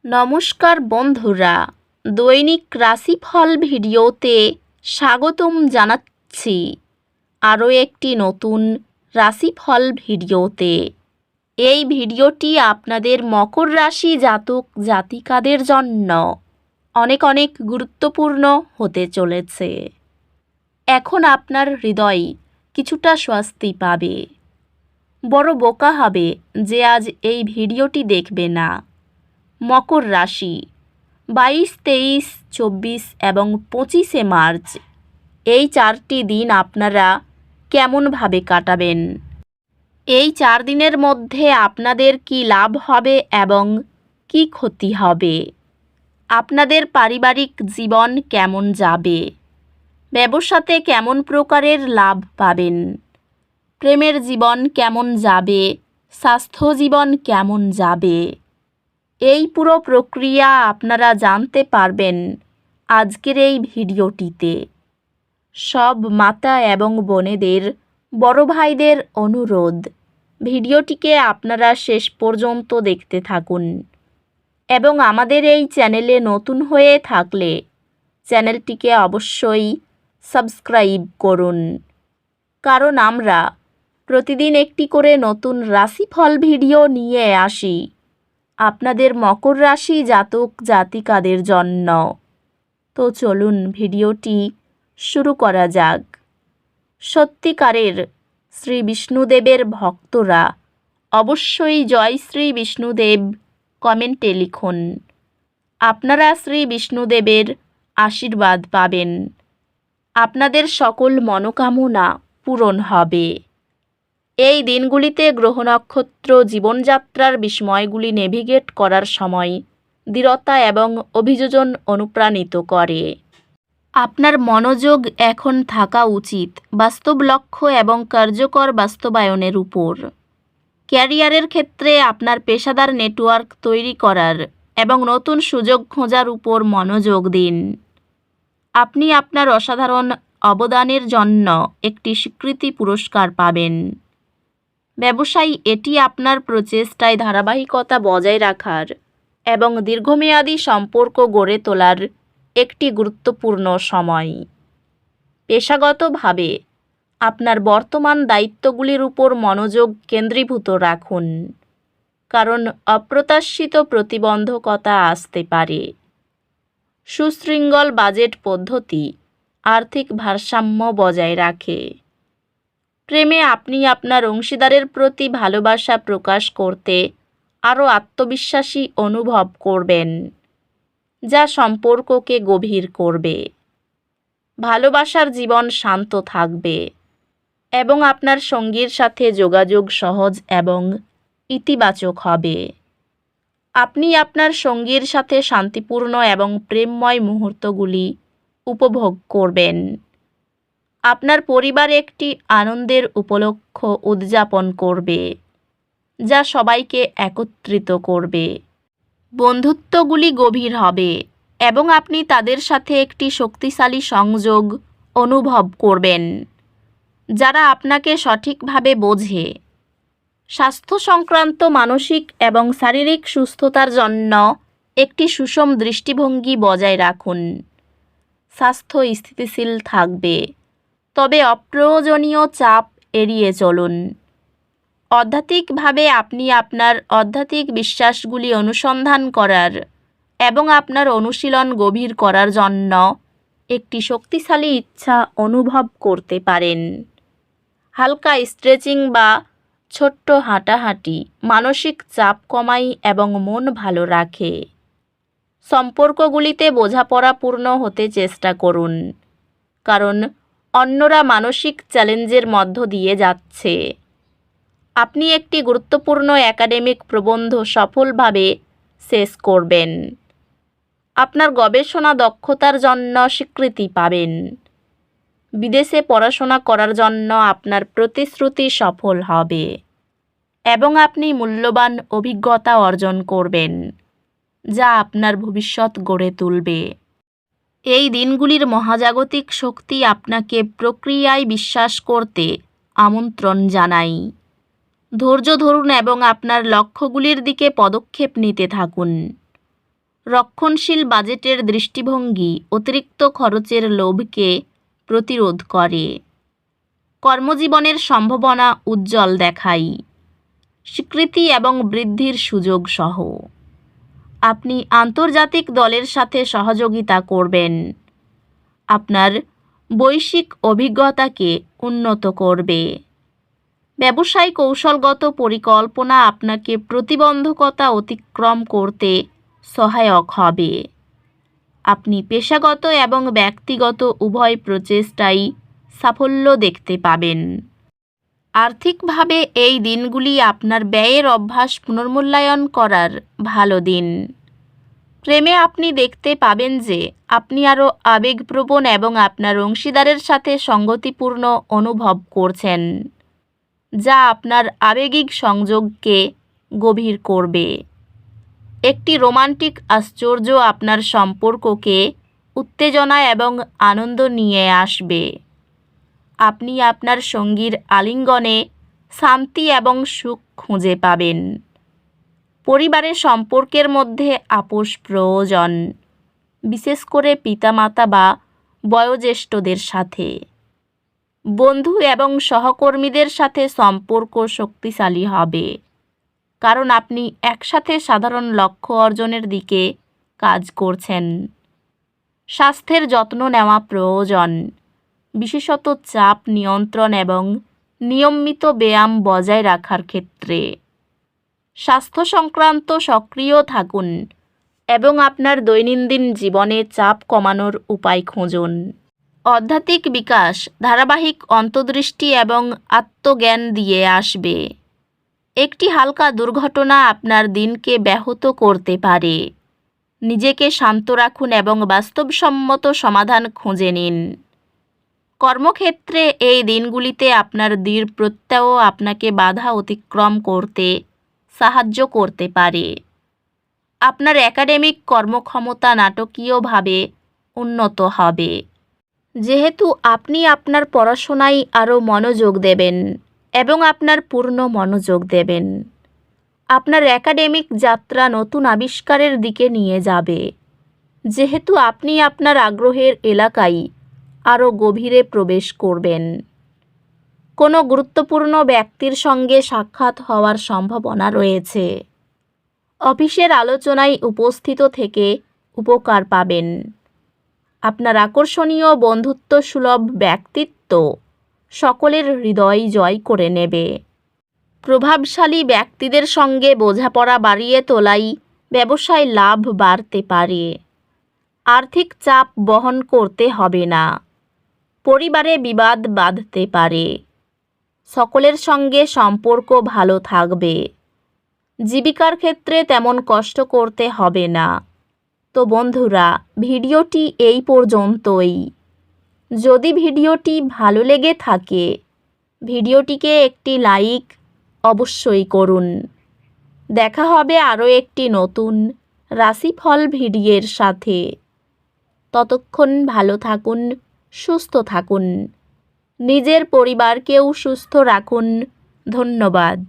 নমস্কার বন্ধুরা, দৈনিক রাশিফল ভিডিওতে স্বাগতম জানাচ্ছি আরও একটি নতুন রাশিফল ভিডিওতে। এই ভিডিওটি আপনাদের মকর রাশি জাতক জাতিকাদের জন্য অনেক অনেক গুরুত্বপূর্ণ হতে চলেছে। এখন আপনার হৃদয় কিছুটা স্বস্তি পাবে। বড় বোকা হবে যে আজ এই ভিডিওটি দেখবে না। মকর রাশি 22, 23, 24 এবং 25শে মার্চ এই 4টি দিন আপনারা কেমনভাবে কাটাবেন? এই 4 দিনের মধ্যে আপনাদের কি লাভ হবে এবং কি ক্ষতি হবে? আপনাদের পারিবারিক জীবন কেমন যাবে? ব্যবসাতে কেমন প্রকারের লাভ পাবেন? প্রেমের জীবন কেমন যাবে? স্বাস্থ্য জীবন কেমন যাবে? এই পুরো প্রক্রিয়া আপনারা জানতে পারবেন আজকের এই ভিডিওটিতে। সব মাতা এবং বোনেদের, বড় ভাইদের অনুরোধ, ভিডিওটিকে আপনারা শেষ পর্যন্ত দেখতে থাকুন এবং আমাদের এই চ্যানেলে নতুন হয়ে থাকলে চ্যানেলটিকে অবশ্যই সাবস্ক্রাইব করুন, কারণ আমরা প্রতিদিন একটি করে নতুন রাশিফল ভিডিও নিয়ে আসি আপনাদের মকর রাশি জাতক জাতিকাদের জন্য। তো চলুন ভিডিওটি শুরু করা যাক। সত্যিকারের শ্রী বিষ্ণুদেবের ভক্তরা অবশ্যই জয় শ্রী বিষ্ণুদেব কমেন্টে লিখুন। আপনারা শ্রী বিষ্ণুদেবের আশীর্বাদ পাবেন। আপনাদের সকল মনোকামনা পূরণ হবে। এই দিনগুলিতে গ্রহ নক্ষত্র জীবনযাত্রার বিষয়গুলি নেভিগেট করার সময় দৃঢ়তা এবং অভিযোজন অনুপ্রাণিত করে। আপনার মনোযোগ এখন থাকা উচিত বাস্তব লক্ষ্য এবং কার্যকর বাস্তবায়নের উপর। ক্যারিয়ারের ক্ষেত্রে আপনার পেশাদার নেটওয়ার্ক তৈরি করার এবং নতুন সুযোগ খোঁজার উপর মনোযোগ দিন। আপনি আপনার অসাধারণ অবদানের জন্য একটি স্বীকৃতি পুরস্কার পাবেন। ব্যবসায়ী এটি আপনার প্রচেষ্টায় ধারাবাহিকতা বজায় রাখার এবং দীর্ঘমেয়াদী সম্পর্ক গড়ে তোলার একটি গুরুত্বপূর্ণ সময়। পেশাগতভাবে আপনার বর্তমান দায়িত্বগুলির উপর মনোযোগ কেন্দ্রীভূত রাখুন, কারণ অপ্রত্যাশিত প্রতিবন্ধকতা আসতে পারে। সুশৃঙ্খল বাজেট পদ্ধতি আর্থিক ভারসাম্য বজায় রাখে। প্রেমে আপনি আপনার অংশীদারের প্রতি ভালোবাসা প্রকাশ করতে আরও আত্মবিশ্বাসী অনুভব করবেন, যা সম্পর্ককে গভীর করবে। ভালোবাসার জীবন শান্ত থাকবে এবং আপনার সঙ্গীর সাথে যোগাযোগ সহজ এবং ইতিবাচক হবে। আপনি আপনার সঙ্গীর সাথে শান্তিপূর্ণ এবং প্রেমময় মুহূর্তগুলি উপভোগ করবেন। আপনার পরিবার একটি আনন্দের উপলক্ষ উদযাপন করবে, যা সবাইকে একত্রিত করবে। বন্ধুত্বগুলি গভীর হবে এবং আপনি তাদের সাথে একটি শক্তিশালী সংযোগ অনুভব করবেন, যারা আপনাকে সঠিকভাবে বোঝে। স্বাস্থ্য সংক্রান্ত মানসিক এবং শারীরিক সুস্থতার জন্য একটি সুষম দৃষ্টিভঙ্গি বজায় রাখুন। স্বাস্থ্য স্থিতিশীল থাকবে, তবে অপ্রয়োজনীয় চাপ এড়িয়ে চলুন। আধ্যাত্মিকভাবে আপনি আপনার আধ্যাত্মিক বিশ্বাসগুলি অনুসন্ধান করার এবং আপনার অনুশীলন গভীর করার জন্য একটি শক্তিশালী ইচ্ছা অনুভব করতে পারেন। হালকা স্ট্রেচিং বা ছোট্ট হাঁটাহাঁটি মানসিক চাপ কমায় এবং মন ভালো রাখে। সম্পর্কগুলিতে বোঝাপড়াপূর্ণ হতে চেষ্টা করুন, কারণ অন্যরা মানসিক চ্যালেঞ্জের মধ্য দিয়ে যাচ্ছে। আপনি একটি গুরুত্বপূর্ণ একাডেমিক প্রবন্ধ সফলভাবে শেষ করবেন। আপনার গবেষণা দক্ষতার জন্য স্বীকৃতি পাবেন। বিদেশে পড়াশোনা করার জন্য আপনার প্রতিশ্রুতি সফল হবে এবং আপনি মূল্যবান অভিজ্ঞতা অর্জন করবেন, যা আপনার ভবিষ্যৎ গড়ে তুলবে। এই দিনগুলির মহাজাগতিক শক্তি আপনাকে প্রক্রিয়ায় বিশ্বাস করতে আমন্ত্রণ জানায়। ধৈর্য ধরুন এবং আপনার লক্ষ্যগুলির দিকে পদক্ষেপ নিতে থাকুন। রক্ষণশীল বাজেটের দৃষ্টিভঙ্গি অতিরিক্ত খরচের লোভকে প্রতিরোধ করে। কর্মজীবনের সম্ভাবনা উজ্জ্বল দেখায়, স্বীকৃতি এবং বৃদ্ধির সুযোগ সহ। আপনি আন্তর্জাতিক দলের সাথে সহযোগিতা করবেন। আপনার বৈশ্বিক অভিজ্ঞতাকে উন্নত করবে। ব্যবসায় কৌশলগত পরিকল্পনা আপনাকে প্রতিবন্ধকতা অতিক্রম করতে সহায়ক হবে। আপনি পেশাগত এবং ব্যক্তিগত উভয় প্রচেষ্টায় সাফল্য দেখতে পাবেন। আর্থিকভাবে এই দিনগুলি আপনার ব্যয়ের অভ্যাস পুনর্মূল্যায়ন করার ভালো দিন। প্রেমে আপনি দেখতে পাবেন যে আপনি আরও আবেগপ্রবণ এবং আপনার অংশীদারের সাথে সঙ্গতিপূর্ণ অনুভব করছেন, যা আপনার আবেগিক সংযোগকে গভীর করবে। একটি রোমান্টিক আশ্চর্য আপনার সম্পর্ককে উত্তেজনা এবং আনন্দ নিয়ে আসবে। আপনি আপনার সঙ্গীর আলিঙ্গনে শান্তি এবং সুখ খুঁজে পাবেন। পরিবারের সম্পর্কের মধ্যে আপোষ প্রয়োজন, বিশেষ করে পিতামাতা বা বয়োজ্যেষ্ঠদের সাথে। বন্ধু এবং সহকর্মীদের সাথে সম্পর্ক শক্তিশালী হবে, কারণ আপনি একসাথে সাধারণ লক্ষ্য অর্জনের দিকে কাজ করছেন। স্বাস্থ্যের যত্ন নেওয়া প্রয়োজন, বিশেষত চাপ নিয়ন্ত্রণ এবং নিয়মিত ব্যায়াম বজায় রাখার ক্ষেত্রে। স্বাস্থ্য সংক্রান্ত সক্রিয় থাকুন এবং আপনার দৈনন্দিন জীবনে চাপ কমানোর উপায় খুঁজুন। আধ্যাত্মিক বিকাশ ধারাবাহিক অন্তর্দৃষ্টি এবং আত্মজ্ঞান দিয়ে আসবে। একটি হালকা দুর্ঘটনা আপনার দিনকে ব্যাহত করতে পারে। নিজেকে শান্ত রাখুন এবং বাস্তবসম্মত সমাধান খুঁজে নিন। কর্মক্ষেত্রে এই দিনগুলিতে আপনার দৃঢ় প্রত্যয় আপনাকে বাধা অতিক্রম করতে সাহায্য করতে পারে। আপনার একাডেমিক কর্মক্ষমতা নাটকীয়ভাবে উন্নত হবে, যেহেতু আপনি আপনার পড়াশোনায় আরও মনোযোগ দেবেন এবং আপনার পূর্ণ মনোযোগ দেবেন। আপনার একাডেমিক যাত্রা নতুন আবিষ্কারের দিকে নিয়ে যাবে, যেহেতু আপনি আপনার আগ্রহের এলাকায় আরও গভীরে প্রবেশ করবেন। কোনো গুরুত্বপূর্ণ ব্যক্তির সঙ্গে সাক্ষাৎ হওয়ার সম্ভাবনা রয়েছে। অফিসের আলোচনায় উপস্থিত থেকে উপকার পাবেন। আপনার আকর্ষণীয় বন্ধুত্বসুলভ ব্যক্তিত্ব সকলের হৃদয় জয় করে নেবে। প্রভাবশালী ব্যক্তিদের সঙ্গে বোঝাপড়া বাড়িয়ে তোলাই ব্যবসায় লাভ বাড়তে পারে। আর্থিক চাপ বহন করতে হবে না। পরিবারে বিবাদ বাধতে পারে। সকলের সঙ্গে সম্পর্ক ভালো থাকবে। জীবিকার ক্ষেত্রে তেমন কষ্ট করতে হবে না। তো বন্ধুরা, ভিডিওটি এই পর্যন্তই। যদি ভিডিওটি ভালো লেগে থাকে, ভিডিওটিকে একটি লাইক অবশ্যই করুন। দেখা হবে আরও একটি নতুন রাশিফল ভিডিওর সাথে। ততক্ষণ ভালো থাকুন, সুস্থ থাকুন। নিজের পরিবারকেও সুস্থ রাখুন। ধন্যবাদ।